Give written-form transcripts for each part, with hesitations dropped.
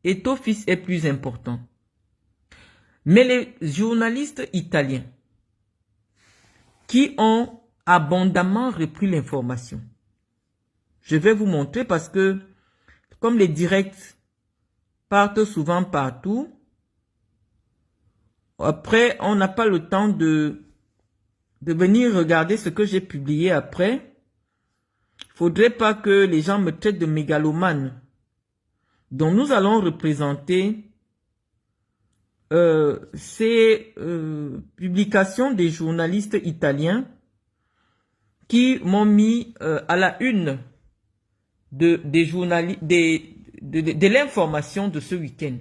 Eto'o fils est plus important. Mais les journalistes italiens qui ont abondamment repris l'information, je vais vous montrer parce que comme les directs partent souvent partout, après on n'a pas le temps de venir regarder ce que j'ai publié après. Il ne faudrait pas que les gens me traitent de mégalomane. Donc nous allons représenter ces publications des journalistes italiens qui m'ont mis à la une de l'information de ce week-end.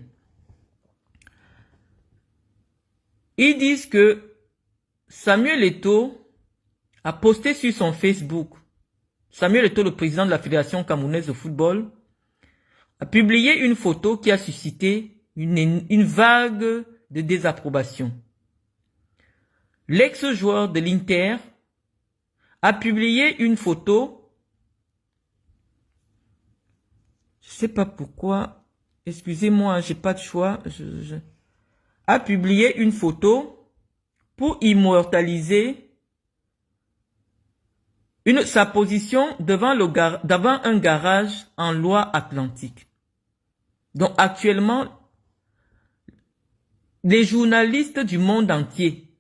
Ils disent que Samuel Eto'o a posté sur son Facebook. Samuel Eto'o, le président de la Fédération camerounaise de football, a publié une photo qui a suscité une vague de désapprobation. L'ex-joueur de l'Inter a publié une photo. Je ne sais pas pourquoi. Excusez-moi, j'ai pas de choix. A publié une photo pour immortaliser sa position devant un garage en Loire-Atlantique. Donc actuellement, les journalistes du monde entier,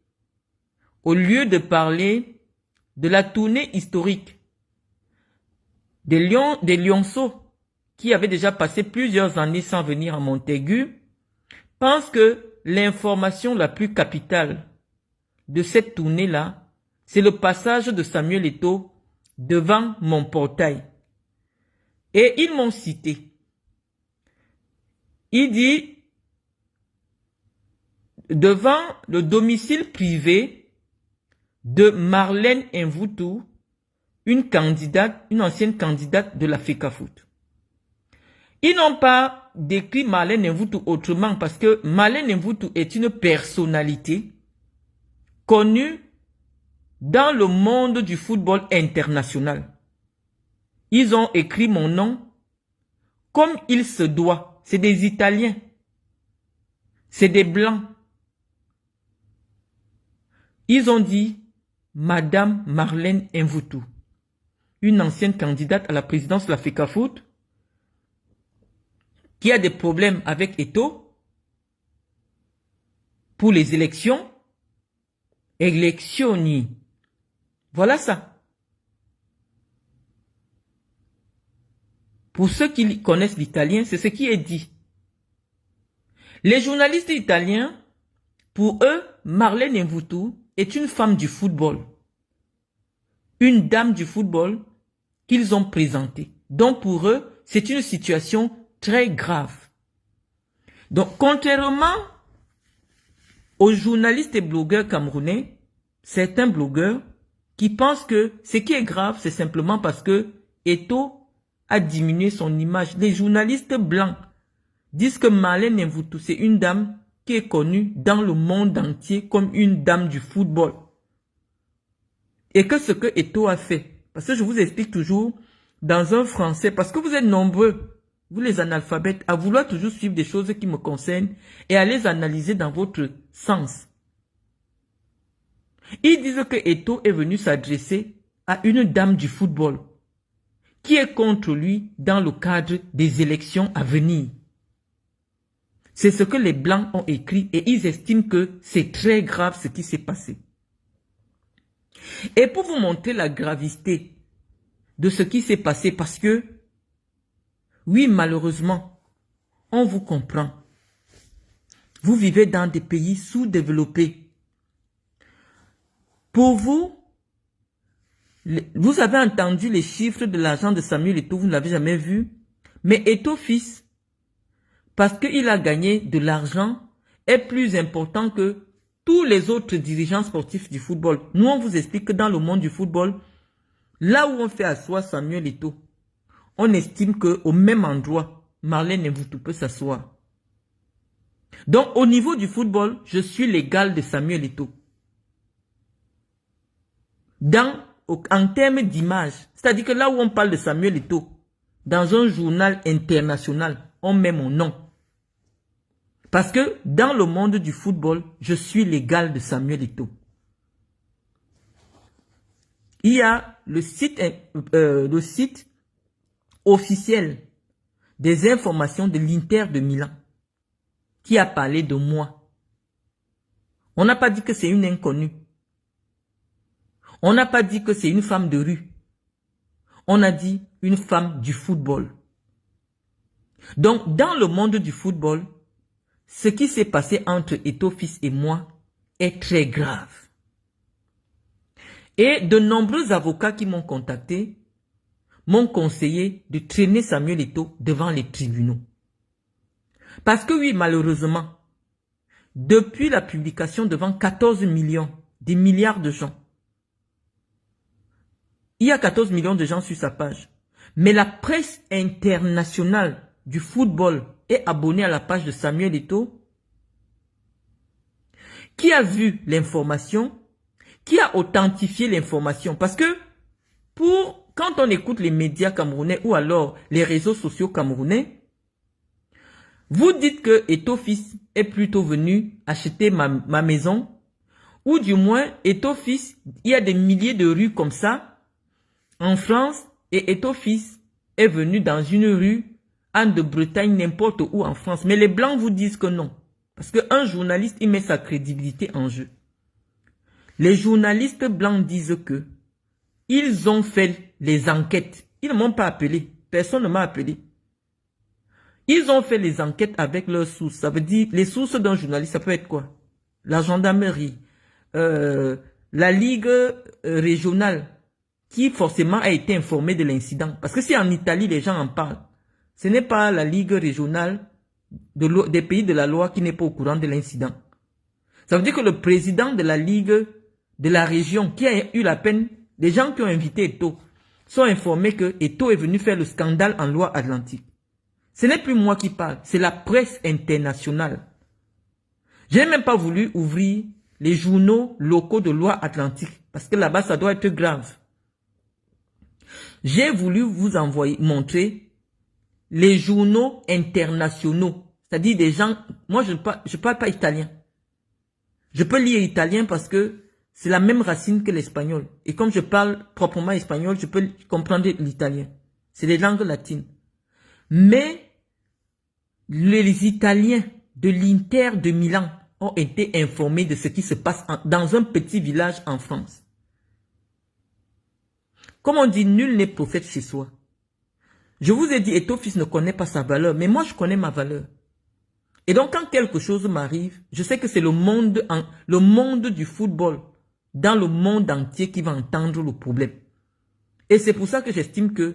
au lieu de parler de la tournée historique des Lionceaux, qui avaient déjà passé plusieurs années sans venir à Montaigu, pensent que l'information la plus capitale de cette tournée-là, c'est le passage de Samuel Eto'o devant mon portail. Et ils m'ont cité. Il dit, devant le domicile privé de Marlène Mvutu, une ancienne candidate de la FECAFOOT. Ils n'ont pas décrit Marlène Mvutu autrement parce que Marlène Mvutu est une personnalité connue dans le monde du football international. Ils ont écrit mon nom comme il se doit. C'est des Italiens. C'est des Blancs. Ils ont dit Madame Marlène Mvutu, une ancienne candidate à la présidence de la FECAFOOT, qui a des problèmes avec Eto'o pour les élections. Électioni. Voilà ça. Pour ceux qui connaissent l'italien, c'est ce qui est dit. Les journalistes italiens, pour eux, Marlène Mvutu est une femme du football. Une dame du football qu'ils ont présentée. Donc pour eux, c'est une situation très grave. Donc contrairement aux journalistes et blogueurs camerounais, certains blogueurs qui pensent que ce qui est grave, c'est simplement parce que Eto'o a diminué son image. Les journalistes blancs disent que Marlène Mvutu, c'est une dame qui est connue dans le monde entier comme une dame du football. Et que ce que Eto'o a fait, parce que je vous explique toujours dans un français, parce que vous êtes nombreux, vous les analphabètes, à vouloir toujours suivre des choses qui me concernent et à les analyser dans votre sens. Ils disent que Eto'o est venu s'adresser à une dame du football qui est contre lui dans le cadre des élections à venir. C'est ce que les Blancs ont écrit et ils estiment que c'est très grave ce qui s'est passé. Et pour vous montrer la gravité de ce qui s'est passé, parce que, oui, malheureusement, on vous comprend. Vous vivez dans des pays sous-développés. Pour vous, vous avez entendu les chiffres de l'argent de Samuel Eto'o, vous ne l'avez jamais vu. Mais Eto'o fils, parce qu'il a gagné de l'argent, est plus important que tous les autres dirigeants sportifs du football. Nous, on vous explique que dans le monde du football, là où on fait asseoir Samuel Eto'o, on estime qu'au même endroit, Marlène Mvutu peut s'asseoir. Donc, au niveau du football, je suis l'égal de Samuel Eto'o. En termes d'image, c'est-à-dire que là où on parle de Samuel Eto'o, dans un journal international, on met mon nom. Parce que dans le monde du football, je suis l'égal de Samuel Eto'o. Il y a le site officiel des informations de l'Inter de Milan qui a parlé de moi. On n'a pas dit que c'est une inconnue. On n'a pas dit que c'est une femme de rue. On a dit une femme du football. Donc, dans le monde du football, ce qui s'est passé entre Eto'o fils et moi est très grave. Et de nombreux avocats qui m'ont contacté m'ont conseillé de traîner Samuel Eto'o devant les tribunaux. Parce que oui, malheureusement, depuis la publication devant 14 millions, des milliards de gens, il y a 14 millions de gens sur sa page. Mais la presse internationale du football est abonnée à la page de Samuel Eto'o, qui a vu l'information, qui a authentifié l'information. Parce que quand on écoute les médias camerounais ou alors les réseaux sociaux camerounais, vous dites que Eto'o fils est plutôt venu acheter ma maison, ou du moins Eto'o fils, il y a des milliers de rues comme ça en France, et Eto'o fils est venu dans une rue en de Bretagne, n'importe où en France. Mais les Blancs vous disent que non. Parce qu'un journaliste, il met sa crédibilité en jeu. Les journalistes blancs disent que ils ont fait les enquêtes. Ils ne m'ont pas appelé. Personne ne m'a appelé. Ils ont fait les enquêtes avec leurs sources. Ça veut dire, les sources d'un journaliste, ça peut être quoi? La gendarmerie, la ligue régionale, qui forcément a été informée de l'incident. Parce que si en Italie, les gens en parlent, ce n'est pas la ligue régionale des pays de la loi qui n'est pas au courant de l'incident. Ça veut dire que le président de la ligue de la région, qui a eu la peine, les gens qui ont invité Eto'o, sont informés que Eto'o est venu faire le scandale en Loire-Atlantique. Ce n'est plus moi qui parle, c'est la presse internationale. Je n'ai même pas voulu ouvrir les journaux locaux de Loire-Atlantique, parce que là-bas, ça doit être grave. J'ai voulu vous montrer les journaux internationaux, c'est-à-dire des gens, moi je ne parle pas italien. Je peux lire italien parce que c'est la même racine que l'espagnol. Et comme je parle proprement espagnol, je peux comprendre l'italien. C'est les langues latines. Mais les Italiens de l'Inter de Milan ont été informés de ce qui se passe dans un petit village en France. Comme on dit, nul n'est prophète chez soi. Je vous ai dit, Eto'o fils ne connaît pas sa valeur, mais moi je connais ma valeur. Et donc quand quelque chose m'arrive, je sais que c'est le monde du football, dans le monde entier qui va entendre le problème. Et c'est pour ça que j'estime que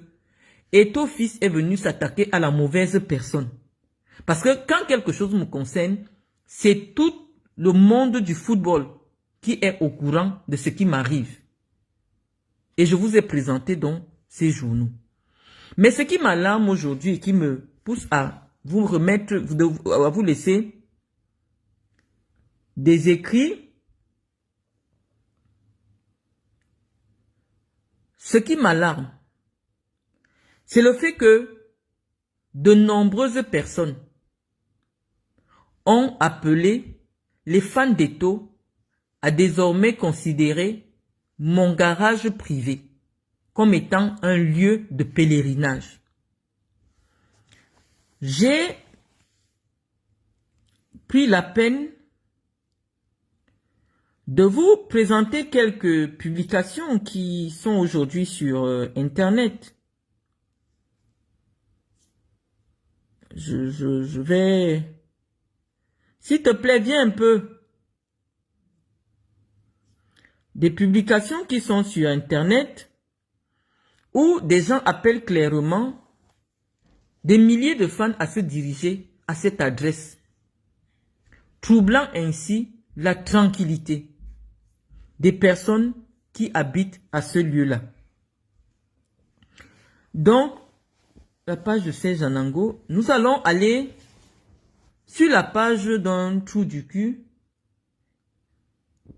Eto'o fils est venu s'attaquer à la mauvaise personne. Parce que quand quelque chose me concerne, c'est tout le monde du football qui est au courant de ce qui m'arrive. Et je vous ai présenté donc ces journaux. Mais ce qui m'alarme aujourd'hui et qui me pousse à vous remettre, à vous laisser des écrits, ce qui m'alarme, c'est le fait que de nombreuses personnes ont appelé les fans d'Eto'o à désormais considérer mon garage privé comme étant un lieu de pèlerinage. J'ai pris la peine de vous présenter quelques publications qui sont aujourd'hui sur Internet. Je vais... S'il te plaît, viens un peu. Des publications qui sont sur Internet où des gens appellent clairement des milliers de fans à se diriger à cette adresse, troublant ainsi la tranquillité des personnes qui habitent à ce lieu-là. Donc, la page de Serge Anango, nous allons aller sur la page d'un trou du cul,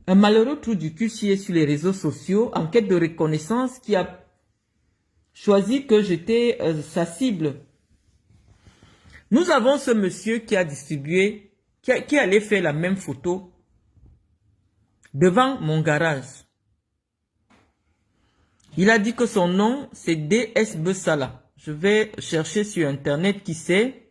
un malheureux trou du cul qui est sur les réseaux sociaux, en quête de reconnaissance, qui a choisi que j'étais sa cible. Nous avons ce monsieur qui a distribué qui allait faire la même photo devant mon garage. Il a dit que son nom, c'est DS Bessala. Je vais chercher sur Internet qui c'est.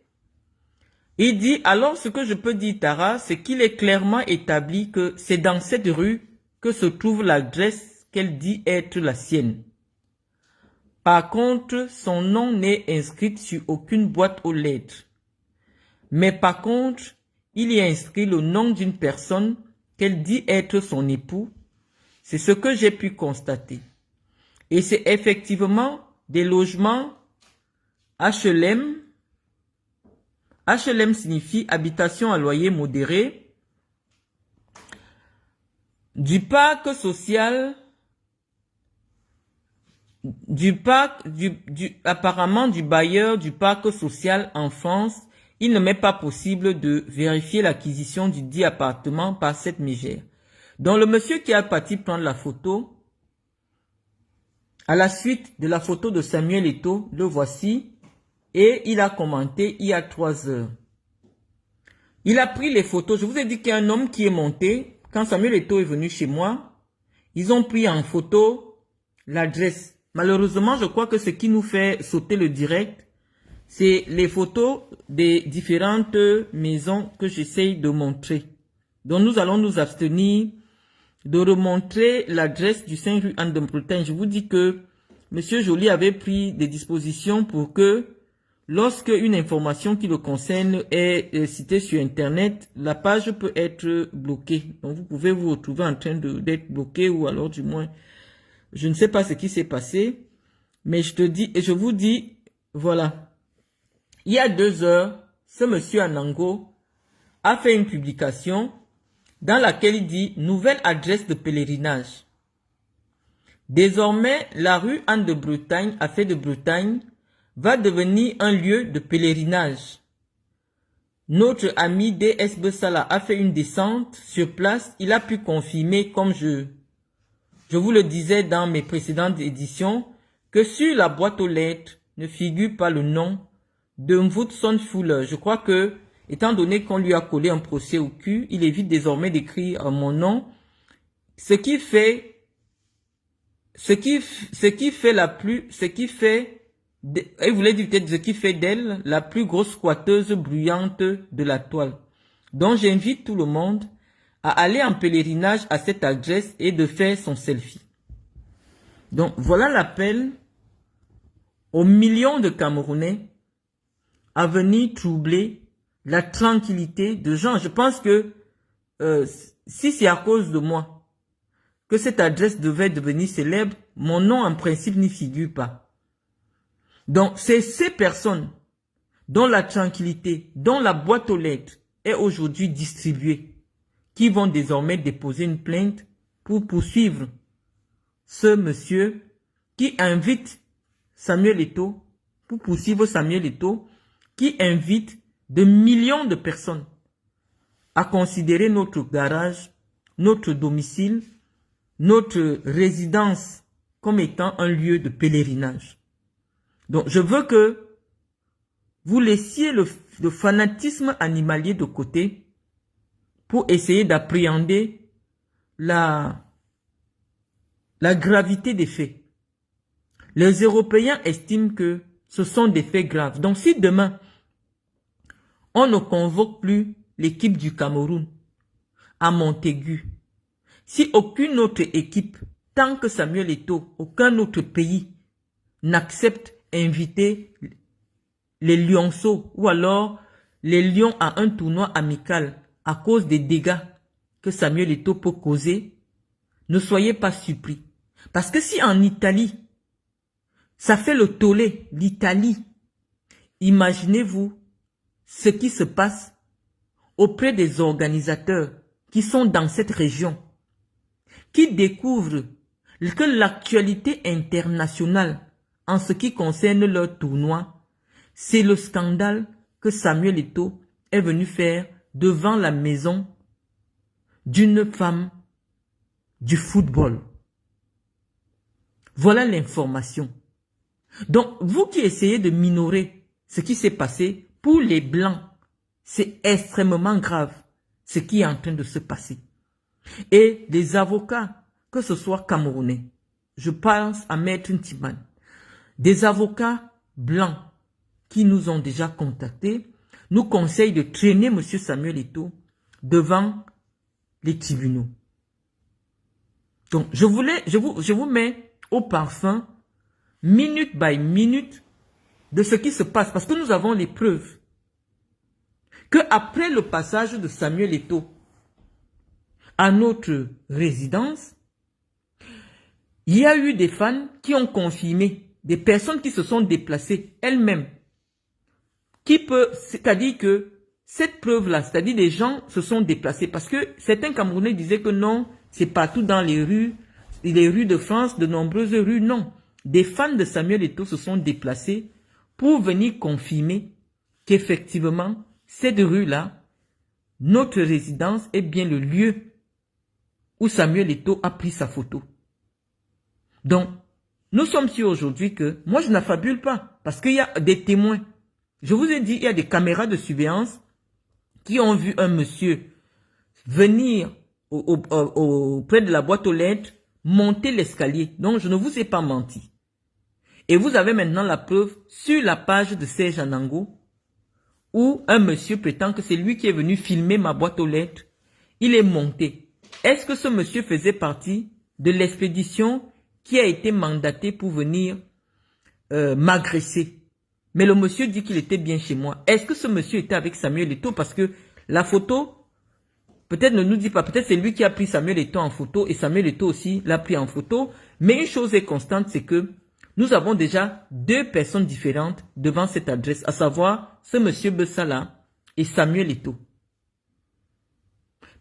Il dit, alors ce que je peux dire, Tara, c'est qu'il est clairement établi que c'est dans cette rue que se trouve l'adresse qu'elle dit être la sienne. Par contre, son nom n'est inscrit sur aucune boîte aux lettres. Mais par contre, il y a inscrit le nom d'une personne qu'elle dit être son époux. C'est ce que j'ai pu constater. Et c'est effectivement des logements HLM. HLM signifie habitation à loyer modéré. Du parc social, apparemment du bailleur du parc social en France, il ne m'est pas possible de vérifier l'acquisition du dit appartement par cette mégère. Donc le monsieur qui a parti prendre la photo, à la suite de la photo de Samuel Eto'o, le voici, et il a commenté il y a 3 heures. Il a pris les photos. Je vous ai dit qu'il y a un homme qui est monté. Quand Samuel Eto'o est venu chez moi, ils ont pris en photo l'adresse. Malheureusement, je crois que ce qui nous fait sauter le direct, c'est les photos des différentes maisons que j'essaye de montrer. Donc nous allons nous abstenir de remontrer l'adresse du 5 rue Anne de Bretagne. Je vous dis que M. Joly avait pris des dispositions pour que lorsque une information qui le concerne est citée sur Internet, la page peut être bloquée. Donc vous pouvez vous retrouver en train d'être bloqué ou alors du moins, je ne sais pas ce qui s'est passé, mais je vous dis, voilà. Il y a 2 heures, ce monsieur Anango a fait une publication dans laquelle il dit « Nouvelle adresse de pèlerinage ». Désormais, la rue Anne de Bretagne, à fait de Bretagne, va devenir un lieu de pèlerinage. Notre ami DS Bessala a fait une descente sur place. Il a pu confirmer, comme je vous le disais dans mes précédentes éditions, que sur la boîte aux lettres ne figure pas le nom de Mvutson Fuller. Je crois que, étant donné qu'on lui a collé un procès au cul, il évite désormais d'écrire mon nom. Ce qui fait d'elle la plus grosse squatteuse bruyante de la toile. Donc j'invite tout le monde à aller en pèlerinage à cette adresse et de faire son selfie. Donc voilà l'appel aux millions de Camerounais à venir troubler la tranquillité de gens. Je pense que si c'est à cause de moi que cette adresse devait devenir célèbre, mon nom en principe n'y figure pas. Donc c'est ces personnes dont la tranquillité, dont la boîte aux lettres est aujourd'hui distribuée, qui vont désormais déposer une plainte pour poursuivre ce monsieur qui invite Samuel Eto'o, pour poursuivre Samuel Eto'o, qui invite de millions de personnes à considérer notre garage, notre domicile, notre résidence comme étant un lieu de pèlerinage. Donc je veux que vous laissiez le fanatisme animalier de côté pour essayer d'appréhender la gravité des faits. Les Européens estiment que ce sont des faits graves. Donc si demain, on ne convoque plus l'équipe du Cameroun à Montaigu, si aucune autre équipe, tant que Samuel Eto'o, aucun autre pays n'accepte inviter les lionceaux ou alors les lions à un tournoi amical à cause des dégâts que Samuel Eto'o peut causer, ne soyez pas surpris. Parce que si en Italie, ça fait le tollé, l'Italie, imaginez-vous ce qui se passe auprès des organisateurs qui sont dans cette région, qui découvrent que l'actualité internationale en ce qui concerne leur tournoi, c'est le scandale que Samuel Eto'o est venu faire devant la maison d'une femme du football. Voilà l'information. Donc, vous qui essayez de minorer ce qui s'est passé, pour les Blancs, c'est extrêmement grave. ce qui est en train de se passer. Et les avocats, que ce soit camerounais, je pense à Maître Ntiman, des avocats blancs qui nous ont déjà contactés, nous conseillent de traîner M. Samuel Eto'o devant les tribunaux. Donc, je vous mets au parfum, minute by minute, de ce qui se passe, parce que nous avons les preuves que après le passage de Samuel Eto'o à notre résidence, il y a eu des fans qui ont confirmé, des personnes qui se sont déplacées elles-mêmes, c'est-à-dire que cette preuve-là, c'est-à-dire des gens se sont déplacés, parce que certains Camerounais disaient que non, c'est partout dans les rues de France, de nombreuses rues, non. Des fans de Samuel Eto'o se sont déplacés pour venir confirmer qu'effectivement, cette rue-là, notre résidence est bien le lieu où Samuel Eto'o a pris sa photo. Donc, nous sommes sûrs aujourd'hui que, moi je n'affabule pas, parce qu'il y a des témoins. Je vous ai dit, il y a des caméras de surveillance qui ont vu un monsieur venir près de la boîte aux lettres, monter l'escalier. Donc, je ne vous ai pas menti. Et vous avez maintenant la preuve sur la page de Serge Anango, où un monsieur prétend que c'est lui qui est venu filmer ma boîte aux lettres. Il est monté. Est-ce que ce monsieur faisait partie de l'expédition qui a été mandatée pour venir m'agresser? Mais le monsieur dit qu'il était bien chez moi. Est-ce que ce monsieur était avec Samuel Eto'o? Parce que la photo, peut-être ne nous dit pas, peut-être c'est lui qui a pris Samuel Eto'o en photo et Samuel Eto'o aussi l'a pris en photo. Mais une chose est constante, c'est que nous avons déjà deux personnes différentes devant cette adresse, à savoir ce monsieur Bessala et Samuel Eto'o.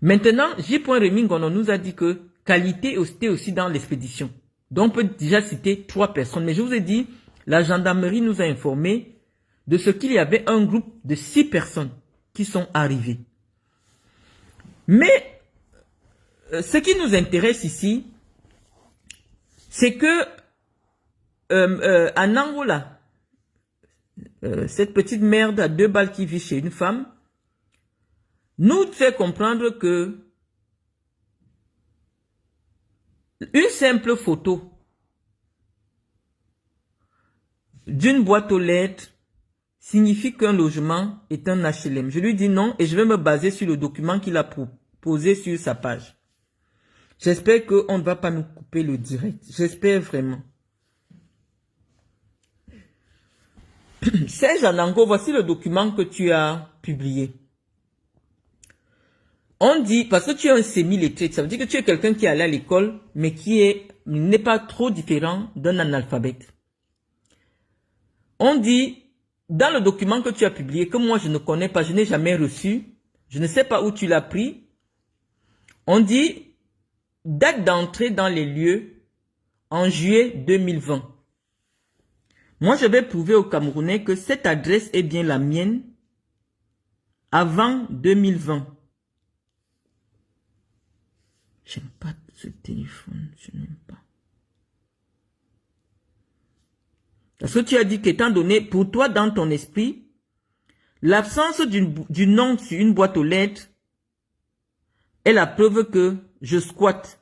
Maintenant, J. Remingono nous a dit que qualité était aussi dans l'expédition. Donc on peut déjà citer 3 personnes. Mais je vous ai dit, la gendarmerie nous a informé de ce qu'il y avait un groupe de 6 personnes qui sont arrivées. Mais ce qui nous intéresse ici, c'est que en Angola, cette petite merde à 2 balles qui vit chez une femme, nous fait comprendre que une simple photo d'une boîte aux lettres signifie qu'un logement est un HLM. Je lui dis non et je vais me baser sur le document qu'il a posé sur sa page. J'espère qu'on ne va pas nous couper le direct. J'espère vraiment. Serge Anango, voici le document que tu as publié. On dit, parce que tu es un semi-lettré, ça veut dire que tu es quelqu'un qui est allé à l'école, mais qui n'est pas trop différent d'un analphabète. On dit, dans le document que tu as publié, que moi je ne connais pas, je n'ai jamais reçu, je ne sais pas où tu l'as pris, on dit, date d'entrée dans les lieux, en juillet 2020. Moi, je vais prouver aux Camerounais que cette adresse est bien la mienne avant 2020. J'aime pas ce téléphone, je n'aime pas. Parce que tu as dit qu'étant donné, pour toi, dans ton esprit, l'absence du nom sur une boîte aux lettres est la preuve que je squatte.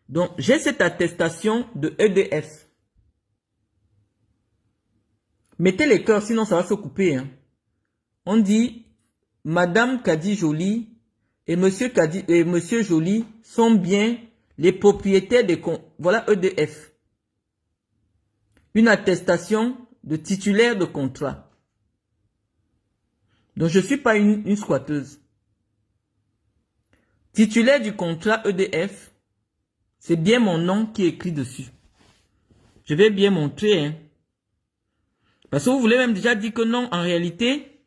Donc, j'ai cette attestation de EDF. Mettez les cœurs, sinon ça va se couper. Hein. On dit, Madame Kadi Joly et Monsieur Joly sont bien les propriétaires des comptes. Voilà EDF. Une attestation de titulaire de contrat. Donc je ne suis pas une squatteuse. Titulaire du contrat EDF, c'est bien mon nom qui est écrit dessus. Je vais bien montrer. Hein. Parce que vous voulez même déjà dire que non, en réalité,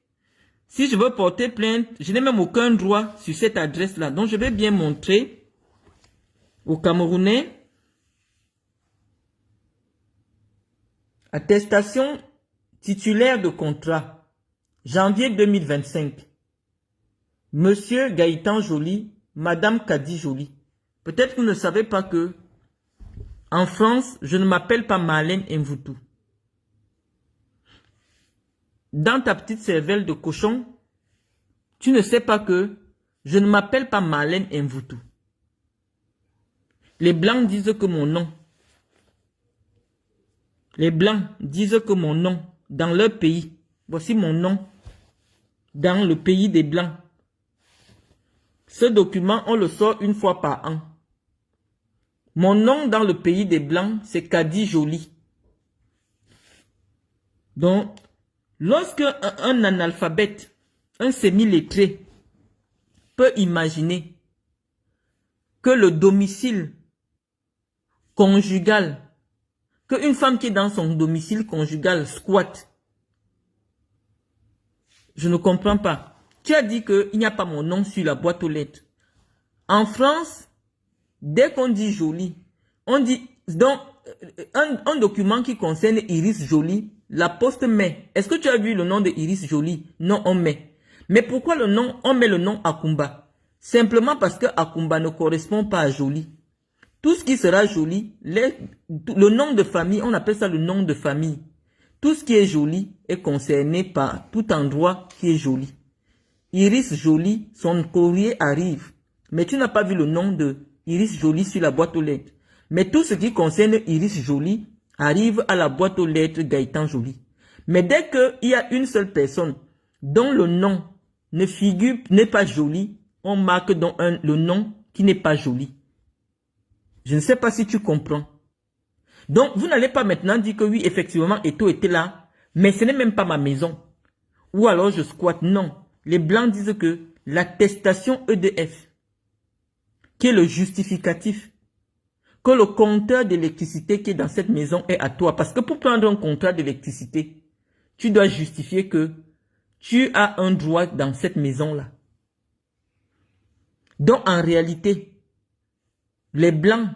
si je veux porter plainte, je n'ai même aucun droit sur cette adresse-là. Donc je vais bien montrer aux Camerounais. Attestation titulaire de contrat. Janvier 2025. Monsieur Gaëtan Joly, Madame Kadi Joly. Peut-être que vous ne savez pas que en France, je ne m'appelle pas Marlène Mvoutou. Dans ta petite cervelle de cochon, tu ne sais pas que Je ne m'appelle pas Marlène Mvutu. Les Blancs disent que mon nom. Les Blancs disent que mon nom, dans leur pays, voici mon nom, dans le pays des Blancs. Ce document, on le sort une fois par an. Mon nom dans le pays des Blancs, c'est Kadi Joly. Donc, lorsque un analphabète, un semi-lettré, peut imaginer que le domicile conjugal, qu'une femme qui est dans son domicile conjugal squatte, je ne comprends pas. Tu as dit qu'il n'y a pas mon nom sur la boîte aux lettres. En France, dès qu'on dit Joly, on dit donc un document qui concerne Iris Joly, la poste met. Est-ce que tu as vu le nom de Iris Joly? Non, on met. Mais pourquoi le nom, on met le nom Akumba? Simplement parce que Akumba ne correspond pas à Joly. Tout ce qui sera Joly, le nom de famille, on appelle ça le nom de famille. Tout ce qui est Joly est concerné par tout endroit qui est Joly. Iris Joly, son courrier arrive. Mais tu n'as pas vu le nom de Iris Joly sur la boîte aux lettres. Mais tout ce qui concerne Iris Joly arrive à la boîte aux lettres Gaëtan Joly. Mais dès qu'il y a une seule personne dont le nom ne figure, n'est pas Joly, on marque donc le nom qui n'est pas Joly. Je ne sais pas si tu comprends. Donc, vous n'allez pas maintenant dire que oui, effectivement, Eto était là, mais ce n'est même pas ma maison. Ou alors je squatte. Non. Les Blancs disent que l'attestation EDF, qui est le justificatif, que le compteur d'électricité qui est dans cette maison est à toi. Parce que pour prendre un contrat d'électricité, tu dois justifier que tu as un droit dans cette maison-là. Donc, en réalité, les Blancs,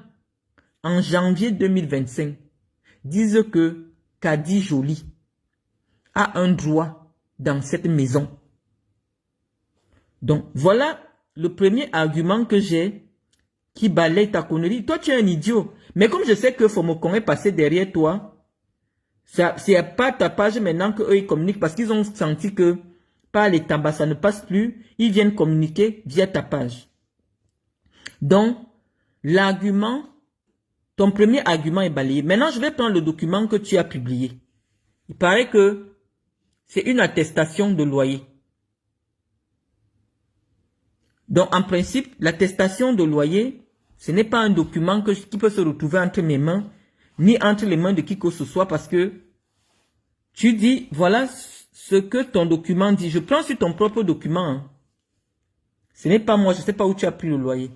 en janvier 2025, disent que Kadi Joly a un droit dans cette maison. Donc, voilà le premier argument que j'ai qui balaye ta connerie. Toi, tu es un idiot. Mais comme je sais que Fomokon est passé derrière toi, c'est pas ta page maintenant qu'eux ils communiquent parce qu'ils ont senti que par les tabacs, ça ne passe plus. Ils viennent communiquer via ta page. Donc, l'argument, ton premier argument est balayé. Maintenant, je vais prendre le document que tu as publié. Il paraît que c'est une attestation de loyer. Donc, en principe, l'attestation de loyer, ce n'est pas un document qui peut se retrouver entre mes mains, ni entre les mains de qui que ce soit, parce que tu dis, voilà ce que ton document dit. Je prends sur ton propre document. Hein. Ce n'est pas moi, je ne sais pas où tu as pris le loyer.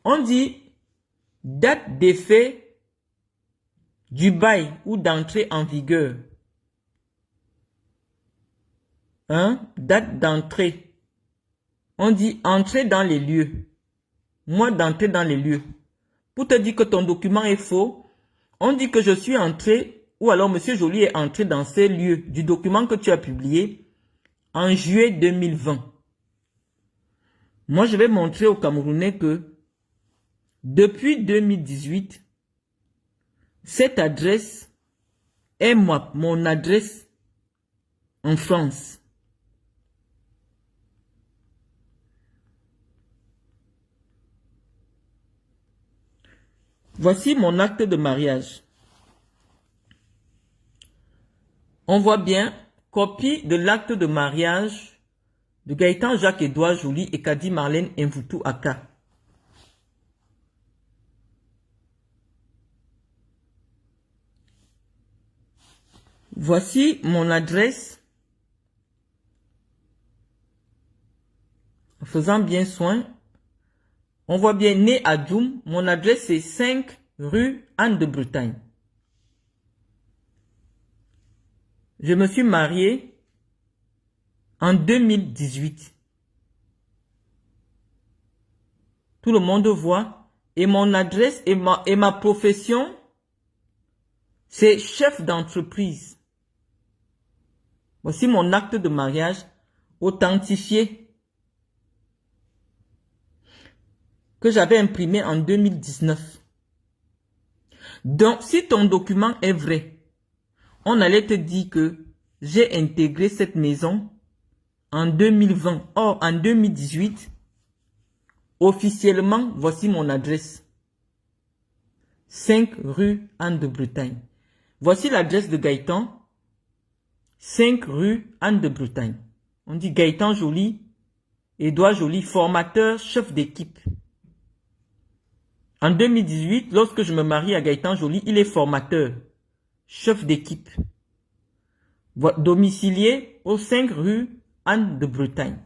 On dit, date d'effet du bail ou d'entrée en vigueur. Hein? Date d'entrée. On dit entrer dans les lieux. Moi d'entrer dans les lieux. Pour te dire que ton document est faux, on dit que je suis entré, ou alors M. Joly est entré dans ces lieux du document que tu as publié en juillet 2020. Moi, je vais montrer aux Camerounais que depuis 2018, cette adresse est mon adresse en France. Voici mon acte de mariage. On voit bien, copie de l'acte de mariage de Gaëtan Jacques-Edouard Joly et Kadi Marlène Mvutu Aka. Voici mon adresse. En faisant bien soin. On voit bien né à Djoum. Mon adresse c'est 5 rue Anne de Bretagne. Je me suis marié en 2018. Tout le monde voit. Et mon adresse et ma profession, c'est chef d'entreprise. Voici mon acte de mariage authentifié que j'avais imprimé en 2019. Donc, si ton document est vrai, on allait te dire que j'ai intégré cette maison en 2020. Or, en 2018, Officiellement, voici mon adresse. 5 rue Anne de Bretagne. Voici l'adresse de Gaëtan. 5 rue Anne de Bretagne. On dit Gaëtan Joly, Édouard Joly, formateur, chef d'équipe. En 2018, lorsque je me marie à Gaëtan Joly, il est formateur, chef d'équipe. Domicilié au 5 rue Anne de Bretagne.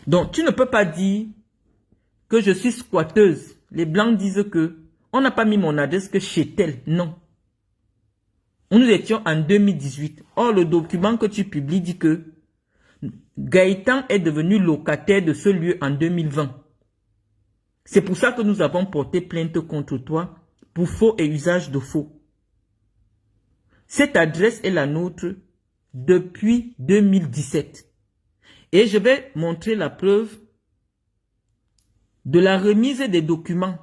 Donc, tu ne peux pas dire que je suis squatteuse. Les Blancs disent que on n'a pas mis mon adresse que chez tel. Non. Nous étions en 2018. Or, le document que tu publies dit que Gaëtan est devenu locataire de ce lieu en 2020. C'est pour ça que nous avons porté plainte contre toi pour faux et usage de faux. Cette adresse est la nôtre depuis 2017. Et je vais montrer la preuve de la remise des documents.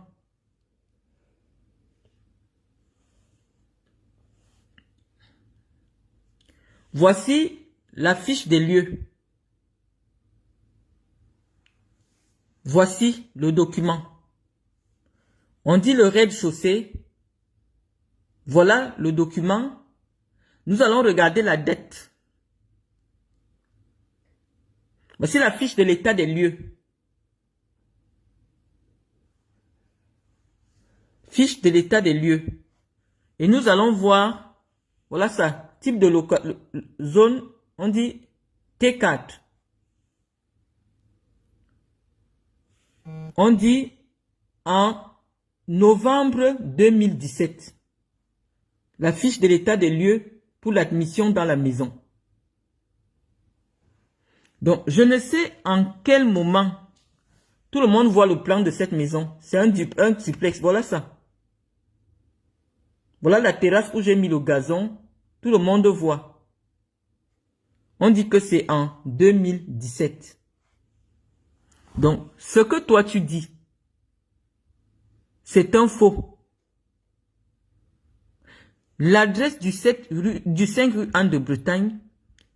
Voici la fiche des lieux. Voici le document. On dit le rez-de-chaussée. Voilà le document. Nous allons regarder la dette. Voici la fiche de l'état des lieux. Fiche de l'état des lieux. Et nous allons voir, voilà ça, type de zone, on dit T4. On dit en novembre 2017. La fiche de l'état des lieux pour l'admission dans la maison. Donc, je ne sais en quel moment tout le monde voit le plan de cette maison. C'est un duplex, voilà ça. Voilà la terrasse où j'ai mis le gazon. Tout le monde voit. On dit que c'est en 2017. Donc, ce que toi tu dis, c'est un faux. L'adresse du 5 rue Anne de Bretagne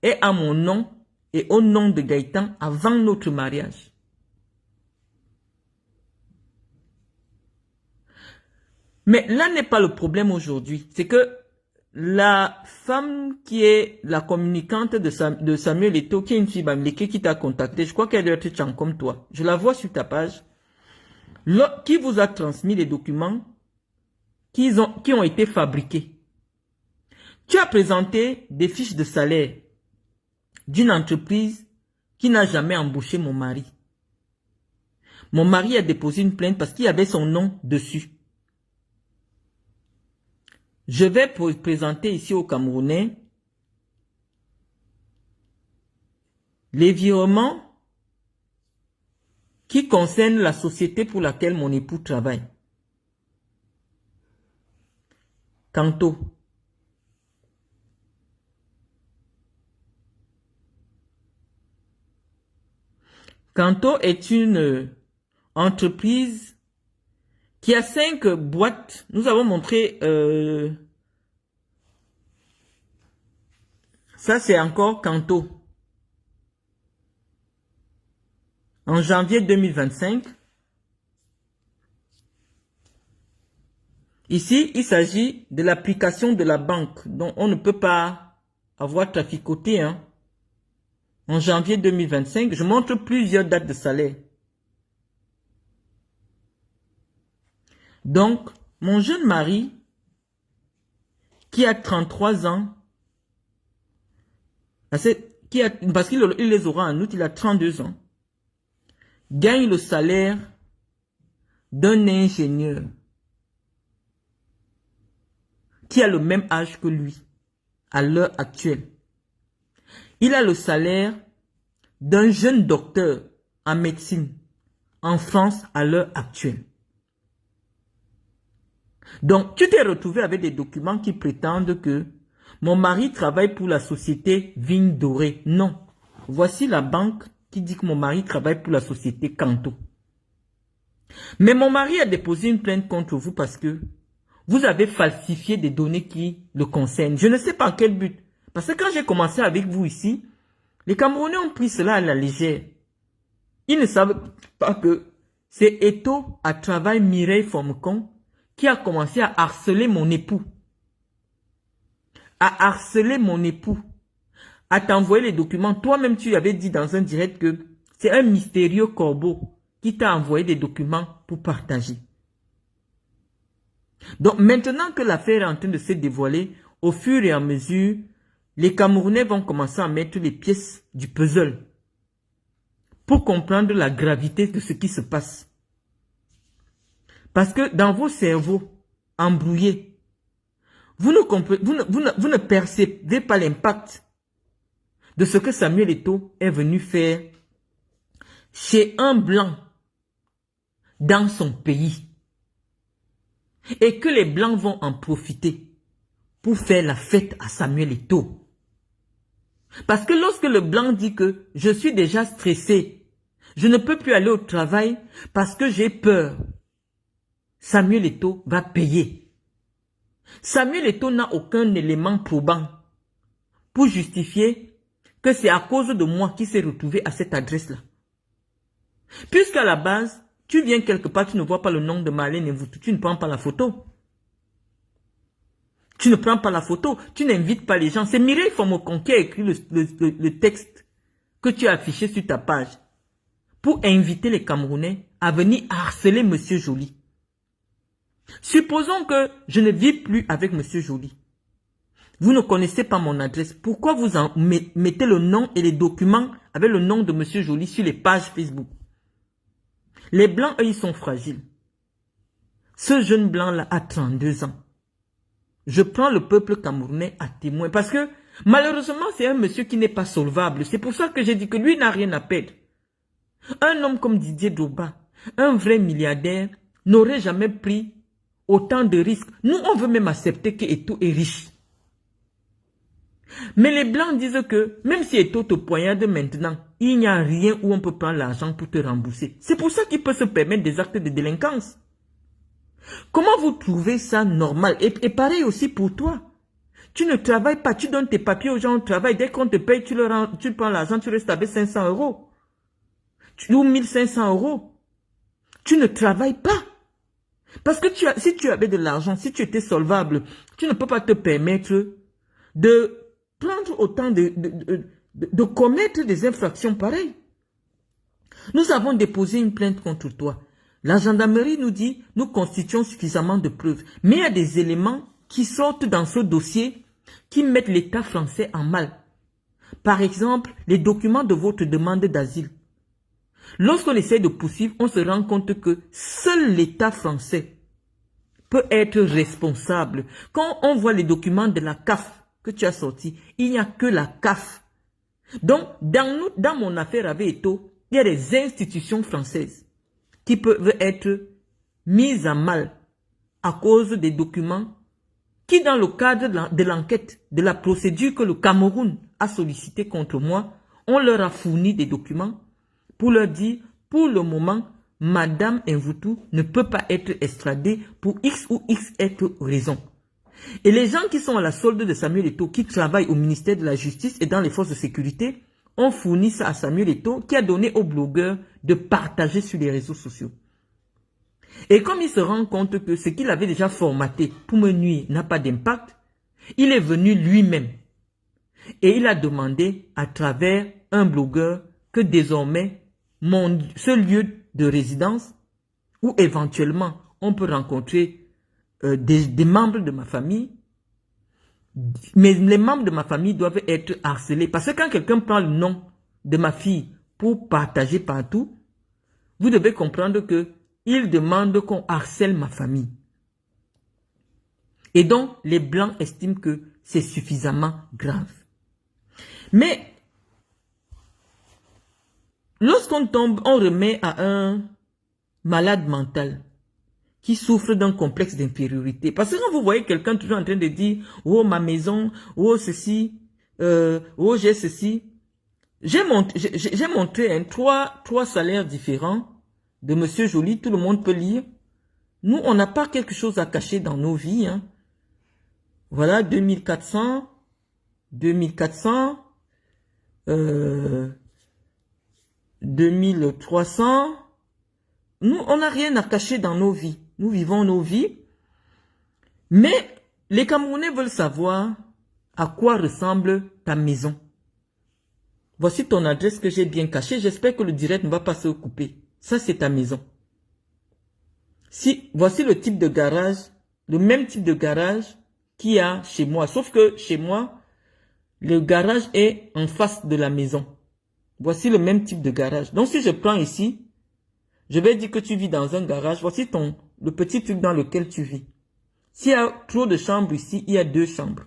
est à mon nom et au nom de Gaëtan avant notre mariage. Mais là n'est pas le problème aujourd'hui. C'est que la femme qui est la communicante de Samuel Eto'o, qui est une fille bamileke qui t'a contacté, je crois qu'elle doit être chant comme toi. Je la vois sur ta page. Qui vous a transmis les documents qui ont été fabriqués. Tu as présenté des fiches de salaire d'une entreprise qui n'a jamais embauché mon mari. Mon mari a déposé une plainte parce qu'il y avait son nom dessus. Je vais présenter ici aux Camerounais les virements qui concernent la société pour laquelle mon époux travaille. Kanto. Kanto est une entreprise qui a 5 boîtes. Nous avons montré, ça c'est encore Kanto. En janvier 2025. Ici, il s'agit de l'application de la banque dont on ne peut pas avoir traficoté. Hein. En janvier 2025, je montre plusieurs dates de salaire. Donc, mon jeune mari, qui a 33 ans, parce qu'il les aura en août, il a 32 ans, gagne le salaire d'un ingénieur qui a le même âge que lui, à l'heure actuelle. Il a le salaire d'un jeune docteur en médecine en France à l'heure actuelle. Donc, tu t'es retrouvé avec des documents qui prétendent que mon mari travaille pour la société Vigne Dorée. Non. Voici la banque qui dit que mon mari travaille pour la société Kanto. Mais mon mari a déposé une plainte contre vous parce que vous avez falsifié des données qui le concernent. Je ne sais pas en quel but. Parce que quand j'ai commencé avec vous ici, les Camerounais ont pris cela à la légère. Ils ne savent pas que c'est Eto à travail Mireille Formcon qui a commencé à harceler mon époux. À harceler mon époux. À t'envoyer les documents. Toi-même, tu avais dit dans un direct que c'est un mystérieux corbeau qui t'a envoyé des documents pour partager. Donc maintenant que l'affaire est en train de se dévoiler, au fur et à mesure, les Camerounais vont commencer à mettre les pièces du puzzle pour comprendre la gravité de ce qui se passe. Parce que dans vos cerveaux embrouillés, vous ne percevez pas l'impact de ce que Samuel Eto'o est venu faire chez un blanc dans son pays. Et que les blancs vont en profiter pour faire la fête à Samuel Eto'o. Parce que lorsque le blanc dit que je suis déjà stressé, je ne peux plus aller au travail parce que j'ai peur, Samuel Eto'o va payer. Samuel Eto'o n'a aucun élément probant pour justifier que c'est à cause de moi qu'il s'est retrouvé à cette adresse-là. Puisqu'à la base, tu viens quelque part, tu ne vois pas le nom de Marlène Mvutu, tu ne prends pas la photo. Tu ne prends pas la photo, tu n'invites pas les gens. C'est Mireille Formcon qui a écrit le texte que tu as affiché sur ta page pour inviter les Camerounais à venir harceler M. Joly. Supposons que je ne vis plus avec M. Joly. Vous ne connaissez pas mon adresse. Pourquoi vous en mettez le nom et les documents avec le nom de M. Joly sur les pages Facebook? Les Blancs, eux, ils sont fragiles. Ce jeune Blanc-là a 32 ans. Je prends le peuple camerounais à témoin parce que malheureusement, c'est un monsieur qui n'est pas solvable. C'est pour ça que j'ai dit que lui n'a rien à perdre. Un homme comme Didier Drogba, un vrai milliardaire, n'aurait jamais pris autant de risques. Nous, on veut même accepter que Eto'o est riche. Mais les Blancs disent que même si Eto'o te poignarde maintenant, il n'y a rien où on peut prendre l'argent pour te rembourser. C'est pour ça qu'il peut se permettre des actes de délinquance. Comment vous trouvez ça normal? Et pareil aussi pour toi. Tu ne travailles pas, tu donnes tes papiers aux gens au travail. Dès qu'on te paye, tu prends l'argent, tu restes avec 500 €. Ou 1500 €. Tu ne travailles pas. Parce que si tu avais de l'argent, si tu étais solvable, tu ne peux pas te permettre de prendre autant de commettre des infractions pareilles. Nous avons déposé une plainte contre toi. La gendarmerie nous dit, nous constituons suffisamment de preuves. Mais il y a des éléments qui sortent dans ce dossier qui mettent l'État français en mal. Par exemple, les documents de votre demande d'asile. Lorsqu'on essaie de poursuivre, on se rend compte que seul l'État français peut être responsable. Quand on voit les documents de la CAF que tu as sortis, il n'y a que la CAF. Donc, dans mon affaire avec Eto'o, il y a des institutions françaises qui peuvent être mises à mal à cause des documents qui, dans le cadre de l'enquête, de la procédure que le Cameroun a sollicité contre moi, on leur a fourni des documents pour leur dire, pour le moment, Madame Mvutu ne peut pas être extradée pour X ou X raison. Et les gens qui sont à la solde de Samuel Eto'o, qui travaillent au ministère de la Justice et dans les forces de sécurité, ont fourni ça à Samuel Eto'o, qui a donné aux blogueurs de partager sur les réseaux sociaux. Et comme il se rend compte que ce qu'il avait déjà formaté pour me nuire n'a pas d'impact, il est venu lui-même. Et il a demandé à travers un blogueur que désormais, ce lieu de résidence, où éventuellement on peut rencontrer des membres de ma famille, mais les membres de ma famille doivent être harcelés. Parce que quand quelqu'un prend le nom de ma fille pour partager partout, vous devez comprendre que il demande qu'on harcèle ma famille. Et donc, les Blancs estiment que c'est suffisamment grave. Mais, lorsqu'on tombe, on remet à un malade mental qui souffre d'un complexe d'infériorité. Parce que quand vous voyez quelqu'un toujours en train de dire « Oh, ma maison, oh, ceci, oh, j'ai ceci », j'ai montré trois salaires différents de M. Joly, tout le monde peut lire. Nous, on n'a pas quelque chose à cacher dans nos vies. Hein. Voilà, 2400, 2400. 2300. Nous, on n'a rien à cacher dans nos vies. Nous vivons nos vies. Mais les Camerounais veulent savoir à quoi ressemble ta maison. Voici ton adresse que j'ai bien cachée. J'espère que le direct ne va pas se couper. Ça, c'est ta maison. Voici le type de garage, le même type de garage qu'il y a chez moi. Sauf que chez moi, le garage est en face de la maison. Voici le même type de garage. Donc, si je prends ici, je vais dire que tu vis dans un garage. Voici le petit truc dans lequel tu vis. S'il y a trop de chambres ici, il y a 2 chambres.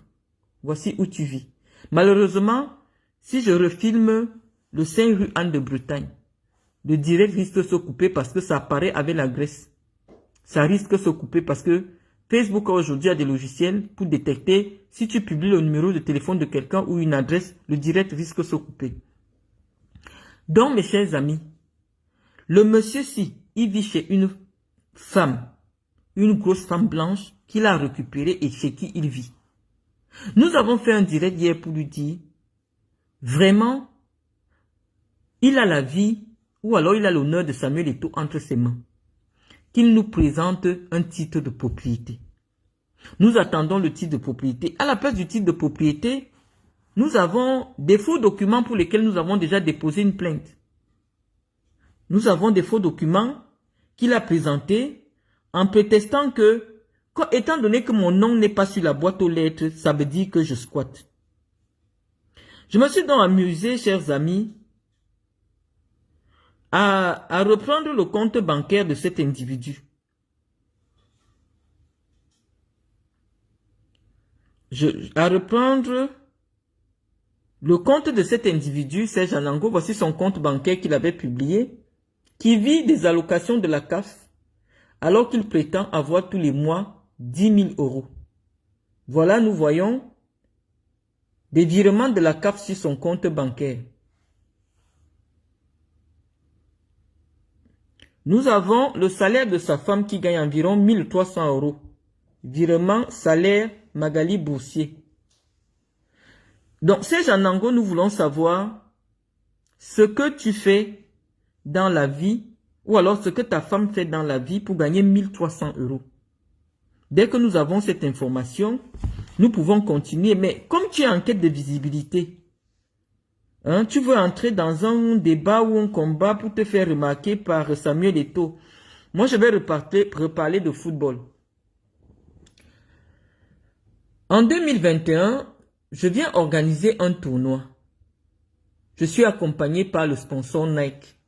Voici où tu vis. Malheureusement, si je refilme le 5 rue Anne de Bretagne, le direct risque de se couper parce que ça apparaît avec la Grèce. Ça risque de se couper parce que Facebook aujourd'hui a des logiciels pour détecter si tu publies le numéro de téléphone de quelqu'un ou une adresse, le direct risque de se couper. Donc, mes chers amis, le monsieur-ci, il vit chez une femme, une grosse femme blanche qu'il a récupérée et chez qui il vit. Nous avons fait un direct hier pour lui dire, vraiment, il a la vie, ou alors il a l'honneur de Samuel Eto'o entre ses mains, qu'il nous présente un titre de propriété. Nous attendons le titre de propriété. À la place du titre de propriété, nous avons des faux documents pour lesquels nous avons déjà déposé une plainte. Nous avons des faux documents qu'il a présentés en prétextant que, étant donné que mon nom n'est pas sur la boîte aux lettres, ça veut dire que je squatte. Je me suis donc amusé, chers amis, à reprendre le compte bancaire de cet individu. À reprendre le compte de cet individu, Serge Anango, voici son compte bancaire qu'il avait publié, qui vit des allocations de la CAF, alors qu'il prétend avoir tous les mois 10 000 euros. Voilà, nous voyons des virements de la CAF sur son compte bancaire. Nous avons le salaire de sa femme qui gagne environ 1300 euros. Virement, salaire, Magali Boursier. Donc, Serge Anango, nous voulons savoir ce que tu fais dans la vie, ou alors ce que ta femme fait dans la vie pour gagner 1300 euros. Dès que nous avons cette information, nous pouvons continuer. Mais comme tu es en quête de visibilité, tu veux entrer dans un débat ou un combat pour te faire remarquer par Samuel Eto'o. Moi, je vais reparler de football. En 2021, je viens organiser un tournoi. Je suis accompagné par le sponsor Nike.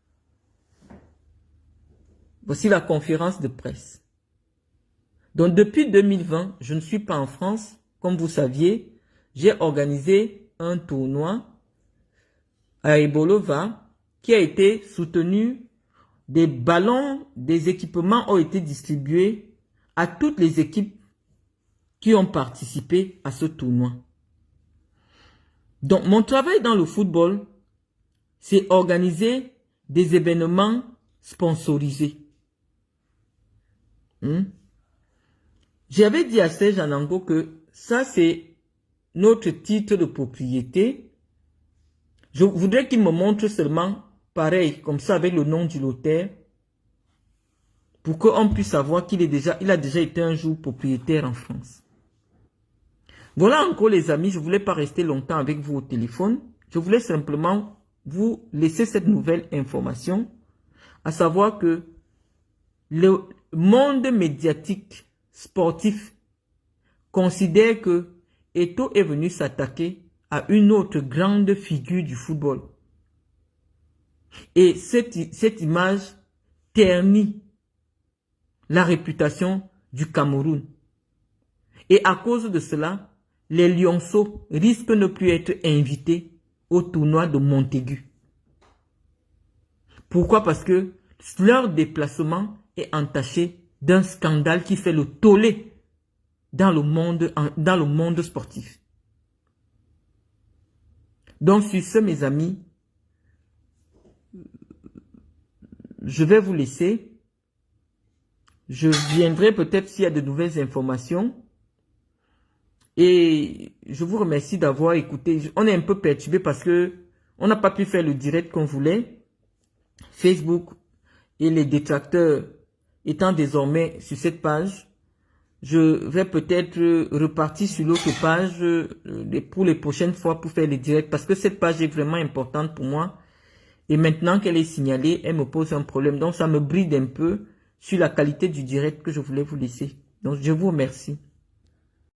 Voici la conférence de presse. Donc, depuis 2020, je ne suis pas en France. Comme vous saviez, j'ai organisé un tournoi à Ebolova qui a été soutenu. Des ballons, des équipements ont été distribués à toutes les équipes qui ont participé à ce tournoi. Donc, mon travail dans le football, c'est organiser des événements sponsorisés. J'avais dit à Serge Anango que ça, c'est notre titre de propriété. Je voudrais qu'il me montre seulement pareil, comme ça, avec le nom du notaire, pour qu'on puisse savoir qu'il a déjà été un jour propriétaire en France. Voilà encore les amis, je ne voulais pas rester longtemps avec vous au téléphone. Je voulais simplement vous laisser cette nouvelle information, à savoir que le monde médiatique sportif considère que Eto'o est venu s'attaquer à une autre grande figure du football. Et cette image ternit la réputation du Cameroun. Et à cause de cela, les Lionceaux risquent de ne plus être invités au tournoi de Montaigu. Pourquoi? Parce que leur déplacement est entaché d'un scandale qui fait le tollé dans le monde sportif. Donc sur ce, mes amis, je vais vous laisser. Je viendrai peut-être s'il y a de nouvelles informations. Et je vous remercie d'avoir écouté. On est un peu perturbé parce que on n'a pas pu faire le direct qu'on voulait. Facebook et les détracteurs étant désormais sur cette page, je vais peut-être repartir sur l'autre page pour les prochaines fois pour faire les directs parce que cette page est vraiment importante pour moi. Et maintenant qu'elle est signalée, elle me pose un problème. Donc ça me bride un peu sur la qualité du direct que je voulais vous laisser. Donc je vous remercie.